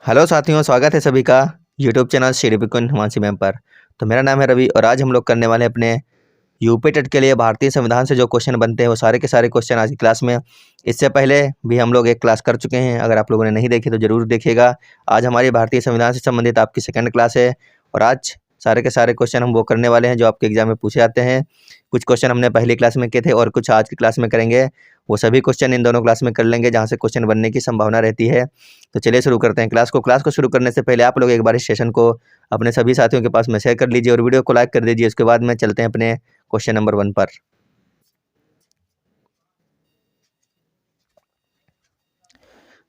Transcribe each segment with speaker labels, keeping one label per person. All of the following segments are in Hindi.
Speaker 1: हेलो साथियों, स्वागत है सभी का YouTube channel Shri Bikun Himanshi ma'am पर। तो मेरा नाम है रवि और आज हम लोग करने वाले हैं अपने यूपी टेट के लिए भारतीय संविधान से जो क्वेश्चन बनते हैं वो सारे के सारे क्वेश्चन आज की क्लास में। इससे पहले भी हम लोग एक क्लास कर चुके हैं, अगर आप लोगों ने नहीं देखी तो ज़रूर देखिएगा। आज हमारी भारतीय संविधान से संबंधित आपकी सेकंड क्लास है और आज सारे के सारे क्वेश्चन हम वो करने वाले हैं जो आपके एग्जाम में पूछे जाते हैं। कुछ क्वेश्चन हमने पहली क्लास में किए थे और कुछ आज की क्लास में करेंगे। वो सभी क्वेश्चन इन दोनों क्लास में कर लेंगे जहाँ से क्वेश्चन बनने की संभावना रहती है। तो चलिए शुरू करते हैं क्लास को शुरू करने से पहले आप लोग एक बार इस सेशन को अपने सभी साथियों के पास में शेयर कर लीजिए और वीडियो को लाइक कर दीजिए। उसके बाद में चलते हैं अपने क्वेश्चन नंबर 1 पर।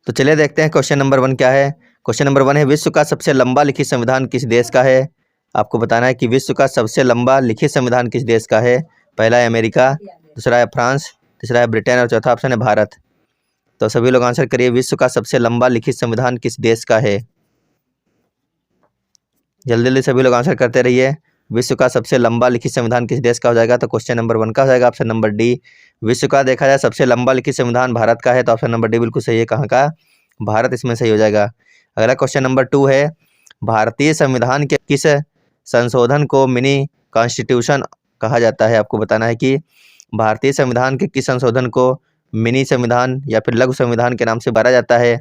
Speaker 1: तो चलिए देखते हैं क्वेश्चन नंबर 1 क्या है। क्वेश्चन नंबर 1 है, विश्व का सबसे लंबा लिखित संविधान किस देश का है। आपको बताना है कि विश्व का सबसे लंबा लिखित संविधान किस देश का है। पहला है अमेरिका, दूसरा है फ्रांस, तीसरा है ब्रिटेन और चौथा ऑप्शन है भारत। तो सभी लोग आंसर करिए, विश्व का सबसे लंबा लिखित संविधान किस देश का है। जल्दी जल्दी सभी लोग आंसर करते रहिए। विश्व का सबसे लंबा लिखित संविधान किस देश का हो जाएगा, तो क्वेश्चन नंबर 1 का हो जाएगा ऑप्शन नंबर डी। विश्व का देखा जाए सबसे लंबा लिखित संविधान भारत का है, तो ऑप्शन नंबर डी बिल्कुल सही है। कहाँ का? भारत इसमें सही हो जाएगा। अगला क्वेश्चन नंबर 2 है, भारतीय संविधान के किस संशोधन को मिनी कॉन्स्टिट्यूशन कहा जाता है। आपको बताना है कि भारतीय संविधान के किस संशोधन को मिनी संविधान या फिर लघु संविधान के नाम से जाना जाता है।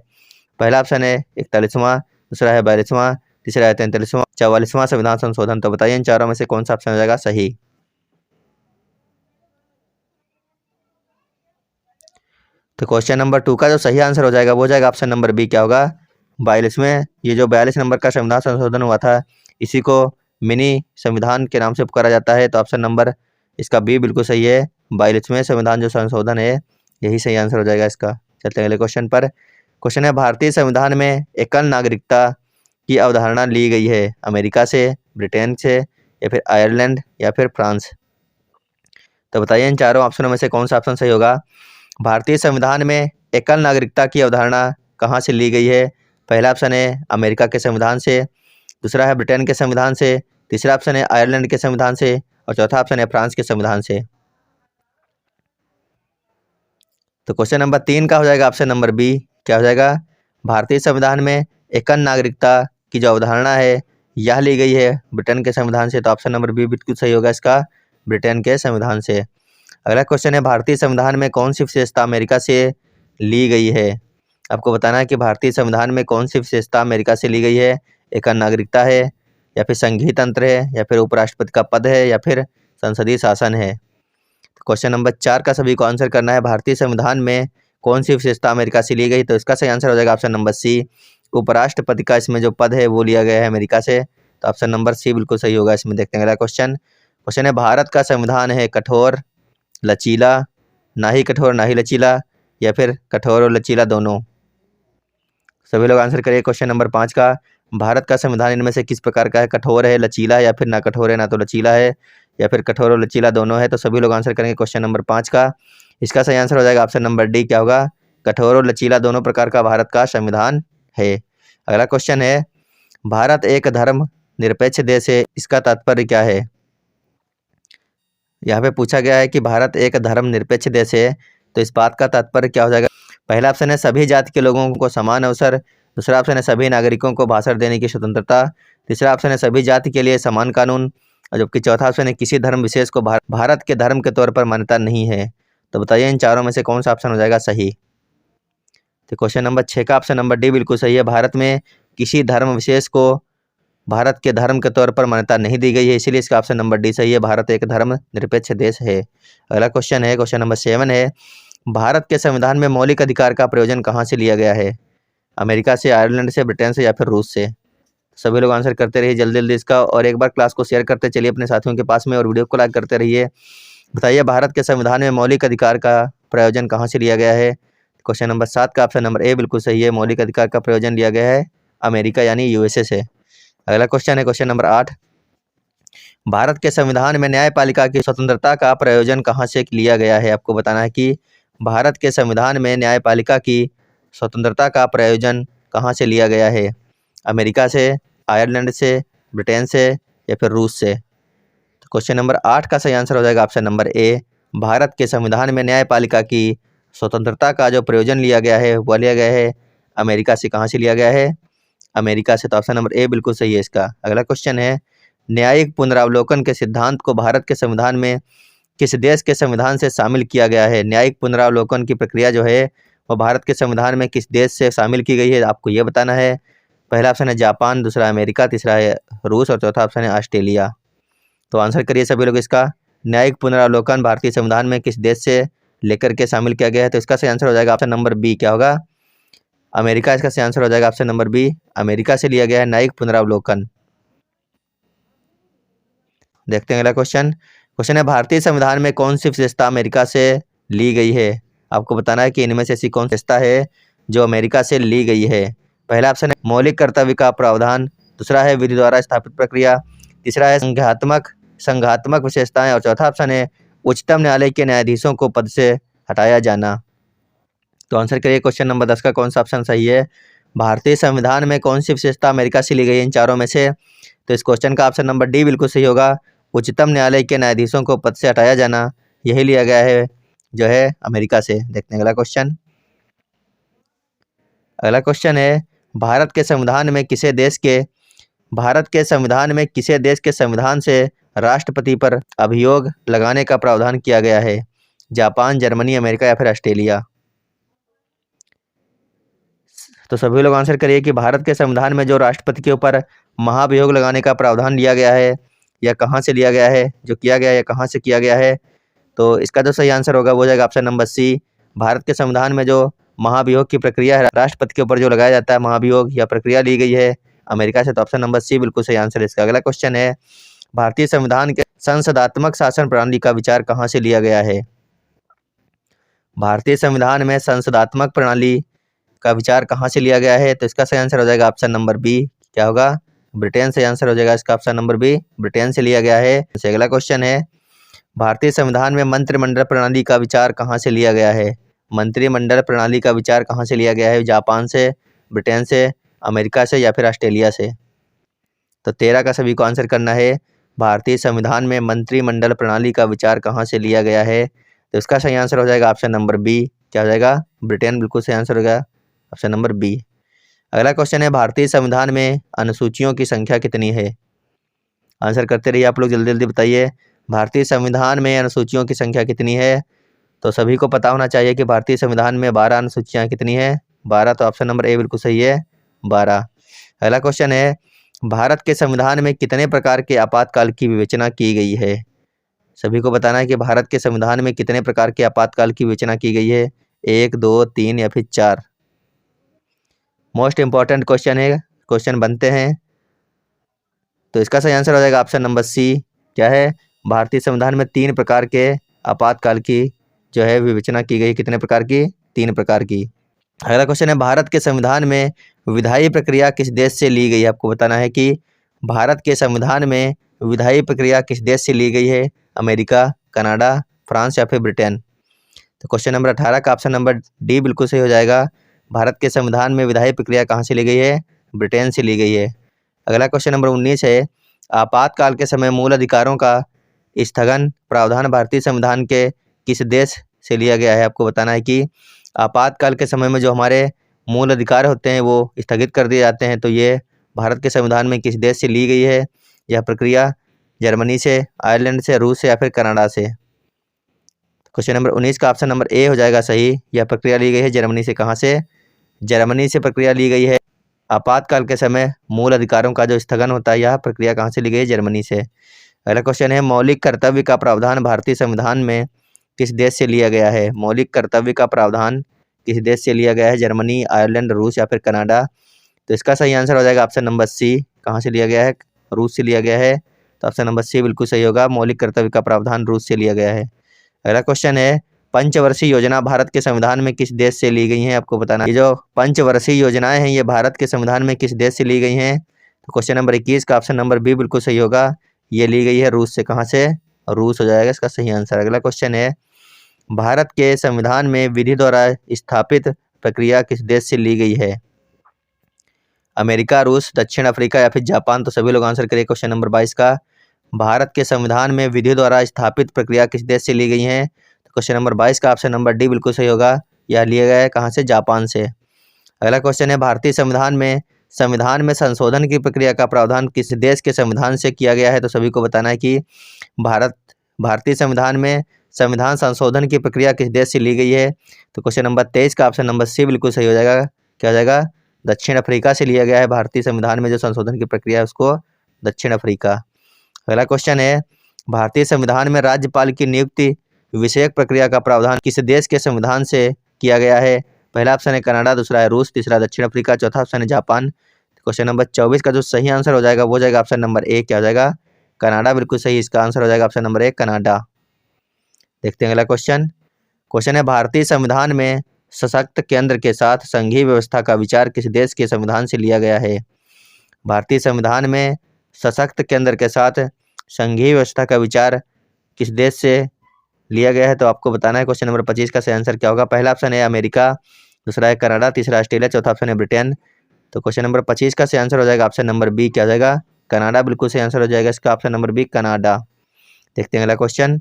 Speaker 1: पहला ऑप्शन है 41वां, दूसरा है 42वां, तीसरा है 43वां, 44वां संविधान संशोधन। तो बताइए इन चारों में से कौन सा ऑप्शन हो जाएगा सही। तो क्वेश्चन नंबर 2 का जो सही आंसर हो जाएगा वो हो जाएगा ऑप्शन नंबर बी। क्या होगा? 42वें। ये जो 42 नंबर का संविधान संशोधन हुआ था इसी को मिनी संविधान के नाम से पुकारा जाता है। तो ऑप्शन नंबर इसका बी बिल्कुल सही है। 42वें संविधान जो संशोधन है यही सही आंसर हो जाएगा इसका। चलते हैं अगले क्वेश्चन पर। क्वेश्चन है, भारतीय संविधान में एकल नागरिकता की अवधारणा ली गई है अमेरिका से, ब्रिटेन से या फिर आयरलैंड या फिर फ्रांस। तो बताइए इन चारों ऑप्शनों में से कौन सा ऑप्शन सही होगा। भारतीय संविधान में एकल नागरिकता की अवधारणा कहाँ से ली गई है। पहला ऑप्शन है अमेरिका के संविधान से, दूसरा है ब्रिटेन के संविधान से, तीसरा ऑप्शन है आयरलैंड के संविधान से और चौथा ऑप्शन है फ्रांस के संविधान से। तो क्वेश्चन नंबर 3 का हो जाएगा ऑप्शन नंबर बी। क्या हो जाएगा? भारतीय संविधान में एकल नागरिकता की जो अवधारणा है यह ली गई है ब्रिटेन के संविधान से। तो ऑप्शन नंबर बी बिल्कुल सही होगा इसका, ब्रिटेन के संविधान से। अगला क्वेश्चन है, भारतीय संविधान में कौन सी विशेषता अमेरिका से ली गई है। आपको बताना है कि भारतीय संविधान में कौन सी विशेषता अमेरिका से ली गई है। एकल नागरिकता है या फिर संघीय तंत्र है या फिर उपराष्ट्रपति का पद है या फिर संसदीय शासन है। क्वेश्चन नंबर 4 का सभी को आंसर करना है, भारतीय संविधान में कौन सी विशेषता अमेरिका से ली गई। तो इसका सही आंसर हो जाएगा ऑप्शन नंबर सी। उपराष्ट्रपति का इसमें जो पद है वो लिया गया है अमेरिका से। तो ऑप्शन नंबर सी बिल्कुल सही होगा इसमें। देखते हैं अगला क्वेश्चन। क्वेश्चन है, भारत का संविधान है कठोर, लचीला, ना ही कठोर ना ही लचीला या फिर कठोर और लचीला दोनों। सभी लोग आंसर करिए क्वेश्चन नंबर 5 का। भारत का संविधान इनमें से किस प्रकार का है। कठोर है, लचीला है या फिर ना कठोर है ना तो लचीला है या फिर कठोर और लचीला दोनों है। तो सभी लोग आंसर करेंगे क्वेश्चन नंबर 5 का। इसका सही आंसर हो जाएगा ऑप्शन नंबर डी। क्या होगा? कठोर और लचीला दोनों प्रकार का भारत का संविधान है। अगला क्वेश्चन है, भारत एक धर्म निरपेक्ष देश है, इसका तात्पर्य क्या है। यहाँ पे पूछा गया है कि भारत एक धर्म निरपेक्ष देश है, तो इस बात का तात्पर्य क्या हो जाएगा। पहला ऑप्शन है सभी जाति के लोगों को समान अवसर, दूसरा ऑप्शन है सभी नागरिकों को भाषण देने की स्वतंत्रता, तीसरा ऑप्शन है सभी जाति के लिए समान कानून और जबकि चौथा ऑप्शन है किसी धर्म विशेष को भारत के धर्म के तौर पर मान्यता नहीं है। तो बताइए इन चारों में से कौन सा ऑप्शन हो जाएगा सही। तो क्वेश्चन नंबर 6 का ऑप्शन नंबर डी बिल्कुल सही है। भारत में किसी धर्म विशेष को भारत के धर्म के तौर पर मान्यता नहीं दी गई है, इसीलिए इसका ऑप्शन नंबर डी सही है। भारत एक धर्म निरपेक्ष देश है। अगला क्वेश्चन है, क्वेश्चन नंबर 7 है, भारत के संविधान में मौलिक अधिकार का प्रयोजन कहाँ से लिया गया है। अमेरिका से, आयरलैंड से, ब्रिटेन से या फिर रूस से। सभी लोग आंसर करते रहिए जल्दी जल्दी इसका और एक बार क्लास को शेयर करते चलिए अपने साथियों के पास में और वीडियो को लाइक करते रहिए। बताइए भारत के संविधान में मौलिक अधिकार का प्रयोजन कहाँ से लिया गया है। क्वेश्चन नंबर 7 का ऑप्शन नंबर ए बिल्कुल सही है। मौलिक अधिकार का प्रयोजन लिया गया है अमेरिका यानी यूएसए से। अगला क्वेश्चन है क्वेश्चन नंबर 8, भारत के संविधान में न्यायपालिका की स्वतंत्रता का प्रयोजन कहाँ से लिया गया है। आपको बताना है कि भारत के संविधान में न्यायपालिका की स्वतंत्रता का प्रयोजन कहाँ से लिया गया है। अमेरिका से, आयरलैंड से, ब्रिटेन से या फिर रूस से। तो क्वेश्चन नंबर 8 का सही आंसर हो जाएगा ऑप्शन नंबर ए। भारत के संविधान में न्यायपालिका की स्वतंत्रता का जो प्रयोजन लिया गया है वह लिया गया है अमेरिका से। कहाँ से लिया गया है? अमेरिका से। तो ऑप्शन नंबर ए बिल्कुल सही है इसका। अगला क्वेश्चन है, न्यायिक पुनरावलोकन के सिद्धांत को भारत के संविधान में किस देश के संविधान से शामिल किया गया है? न्यायिक पुनरावलोकन की प्रक्रिया जो है वो भारत के संविधान में किस देश से शामिल की गई है, आपको ये बताना है। पहला ऑप्शन है जापान, दूसरा अमेरिका, तीसरा है रूस और चौथा ऑप्शन है ऑस्ट्रेलिया। तो आंसर करिए सभी लोग इसका। न्यायिक पुनरावलोकन भारतीय संविधान में किस देश से लेकर के शामिल किया गया है? तो इसका सही आंसर हो जाएगा ऑप्शन नंबर बी, क्या होगा? अमेरिका। इसका सही आंसर हो जाएगा ऑप्शन नंबर बी, अमेरिका से लिया गया है न्यायिक पुनरावलोकन। देखते हैं अगला क्वेश्चन। क्वेश्चन है, भारतीय संविधान में कौन सी विशेषता अमेरिका से ली गई है? आपको बताना है कि इनमें से ऐसी कौन सी विशेषता है जो अमेरिका से ली गई है। पहला ऑप्शन है मौलिक कर्तव्य का प्रावधान, दूसरा है विधि द्वारा स्थापित प्रक्रिया, तीसरा है संघात्मक विशेषताएं और चौथा ऑप्शन है उच्चतम न्यायालय के न्यायाधीशों को पद से हटाया जाना। तो आंसर करिए क्वेश्चन नंबर 10 का कौन सा ऑप्शन सही है। भारतीय संविधान में कौन सी विशेषता अमेरिका से ली गई है इन चारों में से? तो इस क्वेश्चन का ऑप्शन नंबर डी बिल्कुल सही होगा। उच्चतम न्यायालय के न्यायाधीशों को पद से हटाया जाना, यही लिया गया है जो है अमेरिका से। देखते हैं अगला क्वेश्चन। अगला क्वेश्चन है, भारत के संविधान में किसी देश के संविधान से राष्ट्रपति पर अभियोग लगाने का प्रावधान किया गया है? जापान, जर्मनी, अमेरिका या फिर ऑस्ट्रेलिया। तो सभी लोग आंसर करिए कि भारत के संविधान में जो राष्ट्रपति के ऊपर महाभियोग लगाने का प्रावधान लिया गया है या कहाँ से लिया गया है, जो किया गया है या कहाँ से किया गया है। तो इसका जो सही आंसर होगा वो हो जाएगा ऑप्शन नंबर सी। भारत के संविधान में जो महाभियोग की प्रक्रिया है, राष्ट्रपति के ऊपर जो लगाया जाता है महाभियोग या प्रक्रिया, ली गई है अमेरिका से। तो ऑप्शन नंबर सी बिल्कुल सही आंसर है इसका। अगला क्वेश्चन है, भारतीय संविधान के संसदात्मक शासन प्रणाली का विचार कहाँ से लिया गया है? भारतीय संविधान में संसदात्मक प्रणाली का विचार कहाँ से लिया गया है? तो इसका सही आंसर हो जाएगा ऑप्शन नंबर बी, क्या होगा? ब्रिटेन से आंसर हो जाएगा इसका ऑप्शन नंबर बी, ब्रिटेन से लिया गया है। अगला क्वेश्चन है, भारतीय संविधान में मंत्रिमंडल प्रणाली का विचार कहाँ से लिया गया है? मंत्रिमंडल प्रणाली का विचार कहाँ से लिया गया है? जापान से, ब्रिटेन से, अमेरिका से या फिर ऑस्ट्रेलिया से। तो 13 का सभी को आंसर करना है। भारतीय संविधान में मंत्रिमंडल प्रणाली का विचार कहाँ से लिया गया है? तो इसका सही आंसर हो जाएगा ऑप्शन नंबर बी, क्या हो जाएगा? ब्रिटेन बिल्कुल सही आंसर होगा ऑप्शन नंबर बी। अगला क्वेश्चन है, भारतीय संविधान में अनुसूचियों की संख्या कितनी है? आंसर करते रहिए आप लोग, जल्दी जल्दी बताइए। भारतीय संविधान में अनुसूचियों की संख्या कितनी है? तो सभी को पता होना चाहिए कि भारतीय संविधान में 12 अनुसूचियाँ कितनी है? 12। तो ऑप्शन नंबर ए बिल्कुल सही है, 12। अगला क्वेश्चन है, भारत के संविधान में कितने प्रकार के आपातकाल की विवेचना की गई है? सभी को बताना है कि भारत के संविधान में कितने प्रकार के आपातकाल की विवेचना की गई है? 1, 2, 3 या फिर 4। मोस्ट इंपॉर्टेंट क्वेश्चन है, क्वेश्चन बनते हैं। तो इसका सही आंसर हो जाएगा ऑप्शन नंबर सी, क्या है? भारतीय संविधान में 3 प्रकार के आपातकाल की जो है विवेचना की गई। कितने प्रकार की? 3 प्रकार की। अगला क्वेश्चन है, भारत के संविधान में विधायी प्रक्रिया किस देश से ली गई है? आपको बताना है कि भारत के संविधान में विधायी प्रक्रिया किस देश से ली गई है? अमेरिका, कनाडा, फ्रांस या फिर ब्रिटेन। तो क्वेश्चन नंबर 18 का ऑप्शन नंबर डी बिल्कुल सही हो जाएगा। भारत के संविधान में विधायी प्रक्रिया कहाँ से ली गई है? ब्रिटेन से ली गई है। अगला क्वेश्चन नंबर 19 है, आपातकाल के समय मूल अधिकारों का स्थगन प्रावधान भारतीय संविधान के किस देश से लिया गया है? आपको बताना है कि आपातकाल के समय में जो हमारे मूल अधिकार होते हैं वो स्थगित कर दिए जाते हैं, तो ये भारत के संविधान में किस देश से ली गई है यह प्रक्रिया? जर्मनी से, आयरलैंड से, रूस से या फिर कनाडा से। क्वेश्चन नंबर 19 का ऑप्शन नंबर ए हो जाएगा सही। यह प्रक्रिया ली गई है जर्मनी से। कहाँ से? जर्मनी से प्रक्रिया ली गई है। आपातकाल के समय मूल अधिकारों का जो स्थगन होता है, यह प्रक्रिया कहाँ से ली गई है? जर्मनी से। अगला क्वेश्चन है, मौलिक कर्तव्य का प्रावधान भारतीय संविधान में किस देश से लिया गया है? मौलिक कर्तव्य का प्रावधान किस देश से लिया गया है? जर्मनी, आयरलैंड, रूस या फिर कनाडा। तो इसका सही आंसर हो जाएगा ऑप्शन नंबर सी। कहाँ से लिया गया है? रूस से लिया गया है। तो ऑप्शन नंबर सी बिल्कुल सही होगा। मौलिक कर्तव्य का प्रावधान रूस से लिया गया है। अगला क्वेश्चन है, पंचवर्षीय योजना भारत के संविधान में किस देश से ली गई हैं? आपको बताना, ये जो पंचवर्षीय योजनाएं हैं ये भारत के संविधान में किस देश से ली गई हैं? तो क्वेश्चन नंबर 21 का ऑप्शन नंबर बी बिल्कुल सही होगा। ये ली गई है रूस से। कहाँ से? रूस हो जाएगा इसका सही आंसर। अगला क्वेश्चन है, भारत के संविधान में विधि द्वारा स्थापित प्रक्रिया किस देश से ली गई है? अमेरिका, रूस, दक्षिण अफ्रीका या फिर जापान। तो सभी लोग आंसर करिए क्वेश्चन नंबर 22 का। भारत के संविधान में विधि द्वारा स्थापित प्रक्रिया किस देश से ली गई है? तो क्वेश्चन नंबर 22 का ऑप्शन नंबर डी बिल्कुल सही होगा। यह लिया गया है कहाँ से? जापान से। अगला क्वेश्चन है, भारतीय संविधान में संविधान में संशोधन की प्रक्रिया का प्रावधान किस देश के संविधान से किया गया है? तो सभी को बताना है कि भारतीय संविधान में संविधान संशोधन की प्रक्रिया किस देश से ली गई है? तो क्वेश्चन नंबर 23 का ऑप्शन नंबर सी बिल्कुल सही हो जाएगा। क्या हो जाएगा? दक्षिण अफ्रीका से लिया गया है। भारतीय संविधान में जो संशोधन की प्रक्रिया है उसको दक्षिण अफ्रीका। अगला क्वेश्चन है, भारतीय संविधान में राज्यपाल की नियुक्ति विषयक प्रक्रिया का प्रावधान किस देश के संविधान से किया गया है? पहला ऑप्शन है कनाडा, दूसरा है रूस, तीसरा दक्षिण अफ्रीका, चौथा ऑप्शन है जापान। क्वेश्चन नंबर 24 का जो सही आंसर हो जाएगा वो हो जाएगा ऑप्शन नंबर ए। क्या हो जाएगा? कनाडा बिल्कुल सही, इसका आंसर हो जाएगा ऑप्शन नंबर ए कनाडा। देखते हैं अगला क्वेश्चन। क्वेश्चन है, भारतीय संविधान में सशक्त केंद्र के साथ संघीय व्यवस्था का विचार किस देश के संविधान से लिया गया है? भारतीय संविधान में सशक्त केंद्र के साथ संघीय व्यवस्था का विचार किस देश से लिया गया है? तो आपको बताना है। क्वेश्चन नंबर 25 का सही आंसर क्या होगा? पहला ऑप्शन है अमेरिका, दूसरा है कनाडा, तीसरा ऑस्ट्रेलिया, चौथा ऑप्शन है ब्रिटेन। तो क्वेश्चन नंबर 25 का सही आंसर हो जाएगा ऑप्शन नंबर बी। क्या हो जाएगा? कनाडा बिल्कुल सही आंसर हो जाएगा इसका, ऑप्शन नंबर बी कनाडा। देखते हैं अगला क्वेश्चन।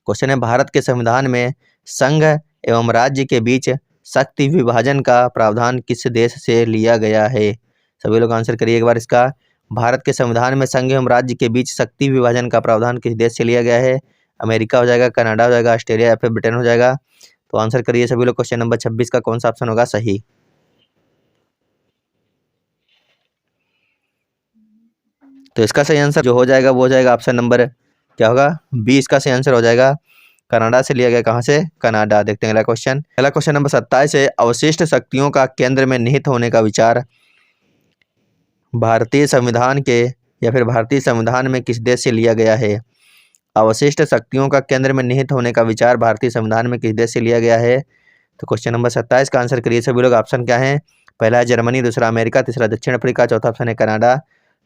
Speaker 1: क्वेश्चन है, भारत के संविधान में संघ एवं राज्य के बीच शक्ति विभाजन का प्रावधान किस देश से लिया गया है? सभी लोग आंसर करिए एक बार इसका। भारत के संविधान में संघ एवं राज्य के बीच शक्ति विभाजन का प्रावधान किस देश से लिया गया है? अमेरिका हो जाएगा, कनाडा हो जाएगा, ऑस्ट्रेलिया या फिर ब्रिटेन हो जाएगा। तो आंसर करिए सभी लोग। क्वेश्चन नंबर 26 का कौन सा ऑप्शन होगा सही? तो इसका सही आंसर जो हो जाएगा वो हो जाएगा ऑप्शन नंबर क्या होगा? बी इसका सही आंसर हो जाएगा। कनाडा से लिया गया, कहाँ से? कनाडा। देखते हैं अगला क्वेश्चन। अगला क्वेश्चन नंबर 27 है, अवशिष्ट शक्तियों का केंद्र में निहित होने का विचार भारतीय संविधान के या फिर भारतीय संविधान में किस देश से लिया गया है? अवशिष्ट शक्तियों का केंद्र में निहित होने का विचार भारतीय संविधान में किस देश से लिया गया है? तो क्वेश्चन नंबर 27 का आंसर करिए सभी लोग। ऑप्शन क्या है? पहला है जर्मनी, दूसरा अमेरिका, तीसरा दक्षिण अफ्रीका, चौथा ऑप्शन है कनाडा।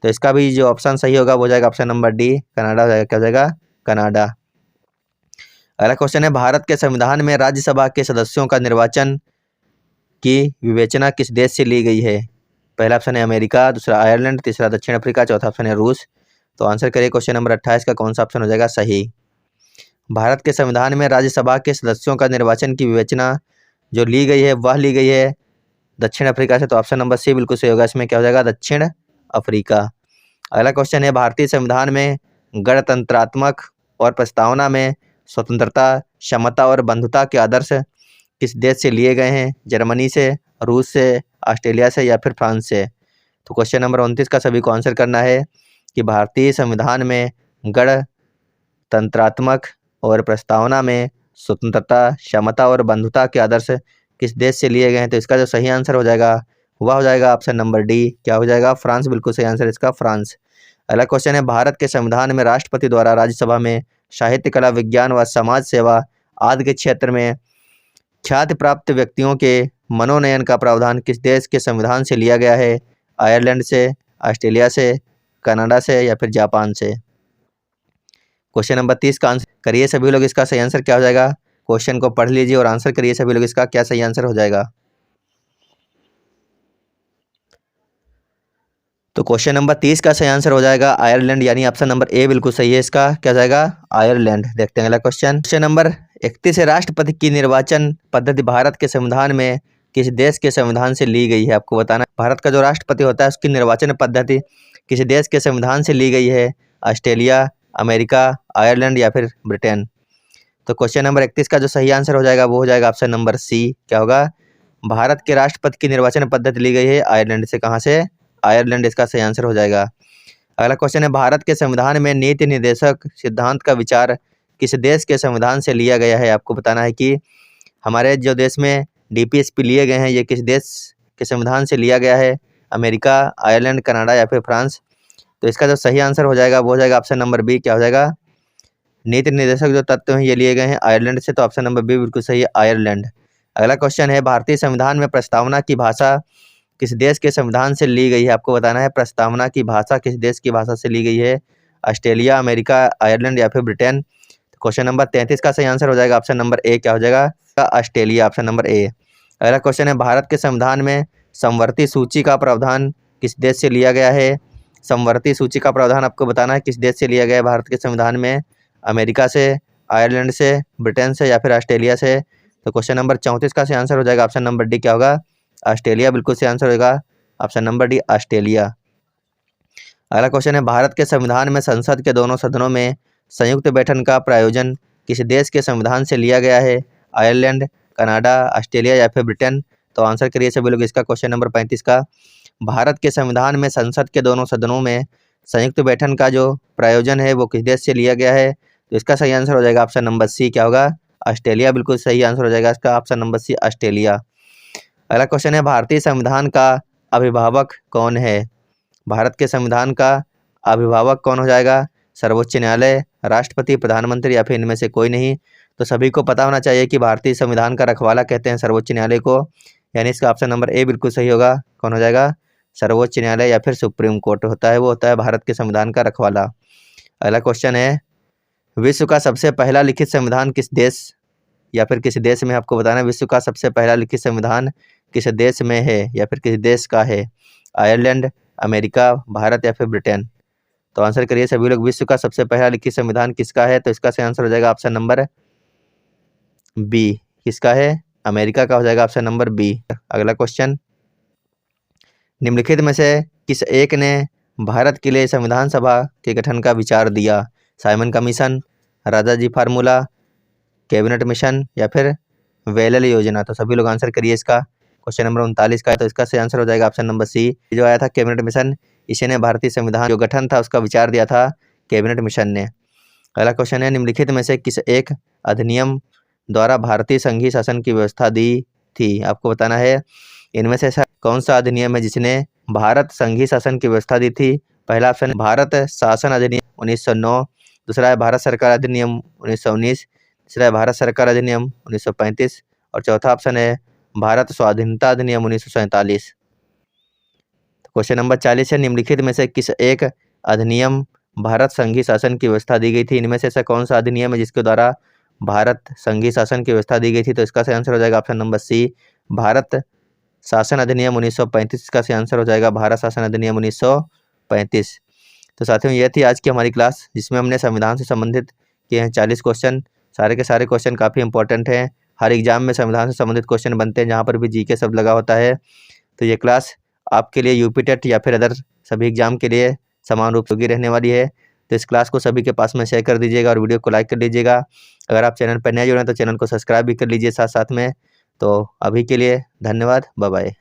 Speaker 1: तो इसका भी जो ऑप्शन सही होगा वो हो जाएगा ऑप्शन नंबर डी कनाडा हो जाएगा। क्या हो जाएगा? कनाडा। अगला क्वेश्चन है, भारत के संविधान में राज्यसभा के सदस्यों का निर्वाचन की विवेचना किस देश से ली गई है? पहला ऑप्शन है अमेरिका, दूसरा आयरलैंड, तीसरा दक्षिण अफ्रीका, चौथा ऑप्शन है रूस। तो आंसर करिए क्वेश्चन नंबर 28 का कौन सा ऑप्शन हो जाएगा सही? भारत के संविधान में राज्यसभा के सदस्यों का निर्वाचन की विवेचना जो ली गई है वह ली गई है दक्षिण अफ्रीका से। तो ऑप्शन नंबर सी बिल्कुल सही होगा, इसमें क्या हो जाएगा? दक्षिण अफ्रीका। अगला क्वेश्चन है, भारतीय संविधान में गणतंत्रात्मक और प्रस्तावना में स्वतंत्रता, समता और बंधुता के आदर्श किस देश से लिए गए हैं? जर्मनी से, रूस से, ऑस्ट्रेलिया से या फिर फ्रांस से? तो क्वेश्चन नंबर 29 का सभी को आंसर करना है कि भारतीय संविधान में गणतंत्रात्मक और प्रस्तावना में स्वतंत्रता, समता और बंधुता के आदर्श किस देश से लिए गए हैं? तो इसका जो सही आंसर हो जाएगा वह हो जाएगा ऑप्शन नंबर डी। क्या हो जाएगा? फ्रांस बिल्कुल सही आंसर इसका, फ्रांस। अगला क्वेश्चन है, भारत के संविधान में राष्ट्रपति द्वारा राज्यसभा में साहित्य, कला, विज्ञान व समाज सेवा आदि के क्षेत्र में ख्याति प्राप्त व्यक्तियों के मनोनयन का प्रावधान किस देश के संविधान से लिया गया है? आयरलैंड से, ऑस्ट्रेलिया से, कनाडा से या फिर जापान से? क्वेश्चन नंबर 30 का आंसर करिए सभी लोग। इसका सही आंसर क्या हो जाएगा? क्वेश्चन को पढ़ लीजिए और आंसर करिए सभी लोग, इसका क्या सही आंसर हो जाएगा? तो क्वेश्चन नंबर 30 का सही आंसर हो जाएगा आयरलैंड, यानी ऑप्शन नंबर ए बिल्कुल सही है इसका। क्या हो जाएगा? आयरलैंड। देखते हैं अगला क्वेश्चन। क्वेश्चन नंबर 31 है, राष्ट्रपति की निर्वाचन पद्धति भारत के संविधान में किस देश के संविधान से ली गई है? आपको बताना भारत का जो राष्ट्रपति होता है उसकी निर्वाचन पद्धति किस देश के संविधान से ली गई है? ऑस्ट्रेलिया, अमेरिका, आयरलैंड या फिर ब्रिटेन? तो क्वेश्चन नंबर 31 का जो सही आंसर हो जाएगा वो हो जाएगा ऑप्शन नंबर सी। क्या होगा? भारत के राष्ट्रपति की निर्वाचन पद्धति ली गई है आयरलैंड से। कहाँ से? आयरलैंड इसका सही आंसर हो जाएगा। अगला क्वेश्चन है, भारत के संविधान में नीति निर्देशक सिद्धांत का विचार किस देश के संविधान से लिया गया है? आपको बताना है कि हमारे जो देश में डीपीएसपी लिए गए हैं ये किस देश के संविधान से लिया गया है? अमेरिका, आयरलैंड, कनाडा या फिर फ्रांस? तो इसका जो सही आंसर हो जाएगा वो हो जाएगा ऑप्शन नंबर बी। क्या हो जाएगा? नीति निर्देशक जो तत्व हैं ये लिए गए हैं आयरलैंड से। तो ऑप्शन नंबर बी बिल्कुल सही है, आयरलैंड। अगला क्वेश्चन है, भारतीय संविधान में प्रस्तावना की भाषा किस देश के संविधान से ली गई है? आपको बताना है प्रस्तावना की भाषा किस देश की भाषा से ली गई है? ऑस्ट्रेलिया, अमेरिका, आयरलैंड या फिर ब्रिटेन? तो क्वेश्चन नंबर 33 का सही आंसर हो जाएगा ऑप्शन नंबर ए। क्या हो जाएगा? Australia, option number A. अगला क्वेश्चन है, भारत के संविधान में समवर्ती सूची का प्रावधान किस देश से लिया गया है? समवर्ती सूची का प्रावधान आपको बताना है किस देश से लिया गया है भारत के संविधान में? अमेरिका से, आयरलैंड से, ब्रिटेन से या फिर ऑस्ट्रेलिया से? तो क्वेश्चन नंबर 34 का सही आंसर हो जाएगा ऑप्शन नंबर डी। क्या होगा? ऑस्ट्रेलिया बिल्कुल सही आंसर होगा। Option number D Australia. अगला क्वेश्चन है, भारत के संविधान में संसद के दोनों सदनों में संयुक्त बैठक का प्रायोजन किस देश के संविधान से लिया गया है? आयरलैंड, कनाडा, ऑस्ट्रेलिया या फिर ब्रिटेन? तो आंसर करिए सभी लोग इसका, क्वेश्चन नंबर 35 का। भारत के संविधान में संसद के दोनों सदनों में संयुक्त बैठक का जो प्रायोजन है वो किस देश से लिया गया है? तो इसका सही आंसर हो जाएगा ऑप्शन नंबर सी, क्या होगा? ऑस्ट्रेलिया। बिल्कुल सही आंसर हो जाएगा इसका, ऑप्शन नंबर सी ऑस्ट्रेलिया। अगला क्वेश्चन है, भारतीय संविधान का अभिभावक कौन है? भारत के संविधान का अभिभावक कौन हो जाएगा? सर्वोच्च न्यायालय, राष्ट्रपति, प्रधानमंत्री या फिर इनमें से कोई नहीं? तो सभी को पता होना चाहिए कि भारतीय संविधान का रखवाला कहते हैं सर्वोच्च न्यायालय को, यानी इसका ऑप्शन नंबर ए बिल्कुल सही होगा। कौन हो जाएगा? सर्वोच्च न्यायालय या फिर सुप्रीम कोर्ट होता है, वो होता है भारत के संविधान का रखवाला। अगला क्वेश्चन है, विश्व का सबसे पहला लिखित संविधान किस देश या फिर किस देश में? आपको बताना है विश्व का सबसे पहला लिखित संविधान किस देश में है या फिर किस देश का है? आयरलैंड, अमेरिका, भारत या फिर ब्रिटेन? तो आंसर करिए सभी लोग, विश्व का सबसे पहला लिखित संविधान किसका है? तो इसका सही आंसर हो जाएगा ऑप्शन नंबर बी। किसका है? अमेरिका का हो जाएगा ऑप्शन नंबर बी। अगला क्वेश्चन, निम्नलिखित में से किस एक ने भारत के लिए संविधान सभा के गठन का विचार दिया? Simon commission, Rajaji formula, cabinet mission या फिर वेलल योजना? तो सभी लोग आंसर करिए इसका, क्वेश्चन नंबर 39 का है। तो इसका सही आंसर हो जाएगा ऑप्शन नंबर सी। जो आया था कैबिनेट मिशन, इसी ने भारतीय संविधान जो गठन था उसका विचार दिया था कैबिनेट मिशन ने। अगला क्वेश्चन है, निम्नलिखित में से किस एक अधिनियम द्वारा भारतीय संघीय शासन की व्यवस्था दी थी? आपको बताना है इनमें से ऐसा कौन सा अधिनियम है जिसने भारत संघीय शासन की व्यवस्था दी थी? पहला ऑप्शन भारत शासन अधिनियम 1909, दूसरा है भारत सरकार अधिनियम 1919, तीसरा है भारत सरकार अधिनियम 1935 और चौथा ऑप्शन है भारत स्वाधीनता अधिनियम 1947। क्वेश्चन नंबर 40 है, निम्नलिखित में से किस एक अधिनियम भारत संघीय शासन की व्यवस्था दी गई थी? इनमें से ऐसा कौन सा अधिनियम है जिसके द्वारा भारत संघीय शासन की व्यवस्था दी गई थी? तो इसका सही आंसर हो जाएगा ऑप्शन नंबर सी, भारत शासन अधिनियम 1935। का सही आंसर हो जाएगा भारत शासन अधिनियम 1935। तो साथियों, ये थी आज की हमारी क्लास जिसमें हमने संविधान से संबंधित किए हैं 40 क्वेश्चन। सारे के सारे क्वेश्चन काफ़ी इंपॉर्टेंट हैं, हर एग्जाम में संविधान से संबंधित क्वेश्चन बनते हैं, जहाँ पर भी जीके शब्द लगा होता है। तो ये क्लास आपके लिए यूपी टेट या फिर अदर सभी एग्जाम के लिए समान रूप से रहने वाली है। तो इस क्लास को सभी के पास में शेयर कर दीजिएगा और वीडियो को लाइक कर लीजिएगा। अगर आप चैनल पर नए जुड़े हैं तो चैनल को सब्सक्राइब भी कर लीजिए साथ साथ में। तो अभी के लिए धन्यवाद, बाय बाय।